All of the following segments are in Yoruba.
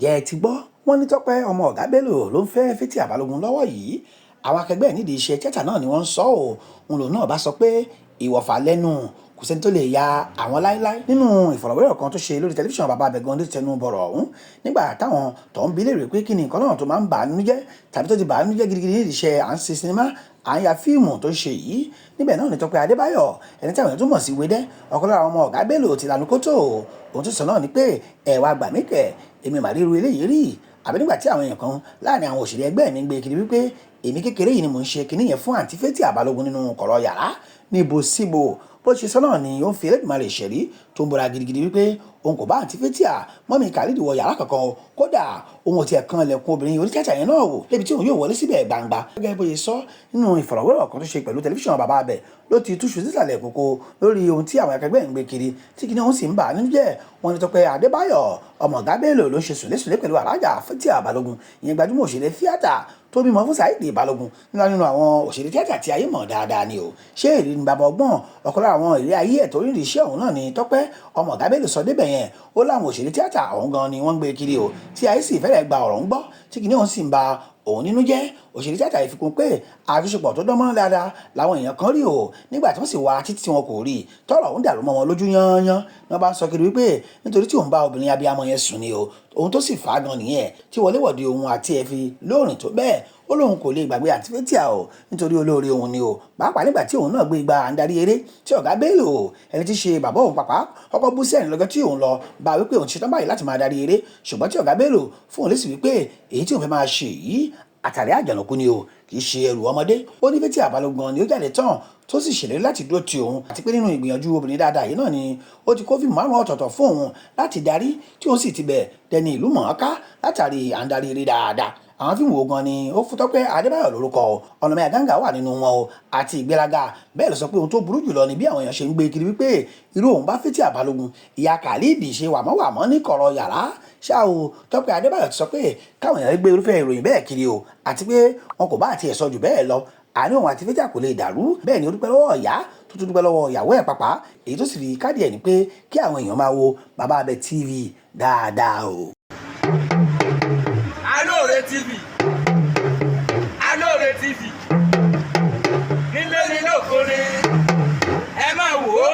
ǹjẹ́ ti gbọ́ wọ́n ní Tọpẹ ọmọ Ọga Bello ló ń fẹ́ Fathia Balógun lọ́wọ́ yìí. Àwọn akẹgbẹ́ ẹ̀ nídìí iṣẹ́ tíátà náà ni wọ́n ń sọ ọ́ òun lòun náà bá sọ pé ìwọ̀fà lẹ́nu kò sẹ́ni tó lè ya àwọn láíláí. Nínú ìfọ̀rọ̀wérọ̀ kan tó ṣe lórí tẹlifíṣàn bàbá abẹ́gan ló ti tẹnu bọ̀rọ̀ ọ̀hún nígbà táwọn tó ń bi léèrè pé kí ni nǹkan náà tó máa ń bà á nínú jẹ́ tàbí tó ti bà á nínú jẹ́ gidigidi nídìí iṣẹ́ à ń ṣe sinimá à ń ya fíìmù tó ń ṣe yìí. Níbẹ̀ náà ni Tọpẹ Adébáyọ̀ ẹni tí àwọn èèyàn tó mọ̀ sí Wedẹ́ ọ̀kan lára àwọn ọmọ Ọga Bello ti lanu kótó òun tó sọ náà ni pé ẹ̀wà gbà mí kẹ̀ èmi màríru eléyìí rí àbí nígbà tí àwọn èèyàn kan láàrin àwọn òṣèré ẹgbẹ́ mi ń gbé kiri wípé èmi kékeré yìí ni mò ń ṣe kinní yẹn fún àǹtí Fathia Balógun nínú kọ̀rọ̀ yàrá níbo síbo bó ṣe sọ náà ni ó ń fi Elédùmarè ṣẹ̀rí tó ń bora gidigidi wípé òun kò bá àǹtí Fathia mọ́mí Khalid wọ yàrá kankan kódà òun ò tiẹ̀ kan ilẹ̀kùn obìnrin onítíátà yẹn náà wò débi tí òun yóò wọlé síbẹ̀ gbangba. Gẹ́gẹ́ bó ṣe sọ nínú ìfọ̀rọ̀wérọ̀ kan tó ṣe pẹ̀lú tẹlifíṣàn bàbá abẹ ló ti túṣu sísàlẹ̀ kókó lórí ohun tí àwọn akẹgbẹ́ ń gbé kiri tí kìnìún òun sì ń bà á nínú jẹ́. Wọ́n ní Tọpẹ Adébáyọ̀ ọmọ Ọga Bello ló ń ṣe sùlésùlé pẹ̀lú alájà Fathia Balógun ìyẹn gbajúmọ̀ òṣèré tíátà tó bímọ fún Saheed Balógun nínú àwọn òṣèré tíátà tí ayé mọ̀ dáadáa ni o. Ṣé èrè ni bàbá ọgbọ́n ọ̀kan lára àwọn èrè ayé ẹ̀ tó rí iṣẹ́ òun náà ni Tọpẹ ọmọ Ọga Bello sọ débẹ̀ yẹn ó láwọn òṣèré tíátà ọ̀hún gan ni wọ́n ń gbé kiri o tí ayé sì fẹ́rẹ̀ gba ọ̀rọ̀ ń gbọ́ tí kìnìún sì ń ba òun nínú jẹ́. Òṣèré tíátà ìfikún pé àjọṣepọ̀ tó dánmọ́ dáadáa làwọn èèyàn kan rí o nígbà tí wọ́n sì wá títí tí wọn kò rí tọ́rọ̀ òun dàrú mọ́ wọn lójú yányán ni wọ́n bá ń sọ kiri wípé nítorí tí òun bá obìnrin abiyamọ yẹn sùn ni o òun tó sì fà á gan nìyẹn tí wọléwọ̀de òun àti ẹ̀ fi lóòrìn tó bẹ́ẹ̀ ó lóun kò lè gbàgbé àǹtí Fathia o nítorí olóore òun ni o pàápàá nígbà tí òun náà gbé igba àǹdarí eré tí Ọga Bello ẹni tí ṣe bàbá òun pàpà ọkọ̀ bú sẹ́yìn lọ́gọ́ tí òun lọ bá wípé òun ṣetán báyìí láti máa darí eré ṣùgbọ́n tí Ọga Bello fún òun lésì wípé èyí tí òun fẹ́ máa ṣe yìí àtàrí àjànàkú ni o kì í ṣe ẹrù ọmọdé. Ó ní Fathia Balógun ni ó jáde tán tó sì ṣèlérí láti dúró ti òun àti pé nínú ìgbìyànjú obìnrin dáadáa yìí náà ni ó ti kó fíìmù 5 ọ̀tọ̀ọ̀tọ̀ fún òun láti darí tí òun sì ti bẹ̀ dẹni ìlú mọ̀ọ́ká látàrí àǹdarí eré dáadáa. Àwọn fíìmù wo gan ni ó fún Tọpẹ Adébáyọ̀ lórúkọ ọ̀nà mẹ́ta gángà wà nínú wọn o àti ìgbéraga. Bẹ́ẹ̀ ló sọ pé ohun tó burú jùlọ ni bí àwọn èèyàn ṣe ń gbé kiri wípé irú òun bá Fathia Balógun ìyá Khalid ṣe wàmọ́wàmọ́ ní kọ̀rọ̀ yàrá ṣá o. Tọpẹ Adébáyọ̀ ti sọ pé káwọn èèyàn gbé irúfẹ́ ìròyìn bẹ́ẹ̀ kiri o àti pé wọn kò bá àti ẹ̀ sọ jù bẹ́ẹ̀ lọ àní òun àti Fathia kò lè dàrú. Bẹ́ẹ̀ ni ó dúpẹ́ lọ́wọ́ ìyá tó tún dúpẹ́ lọ́wọ́ ìyàwó ẹ̀ pàpà èyí tó sì fi káàdì ẹ̀ ní pé kí àwọn èèyàn máa wo Bàbá Abẹ TV dáadáa o. Alore TV Alore TV nílé nílé òkúni ẹ máa wò ó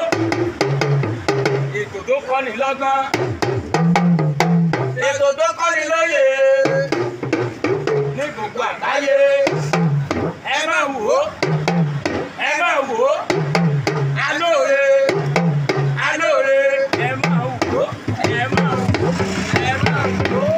ètò tó kọ́ni lọ́gbọ́n ètò tó kọ́ni lóye ní gbogbo àgbáyé ẹ máa wò ó ẹ máa wò ó Alore Alore ẹ máa wò ó ẹ máa wò ó ẹ máa wò ó.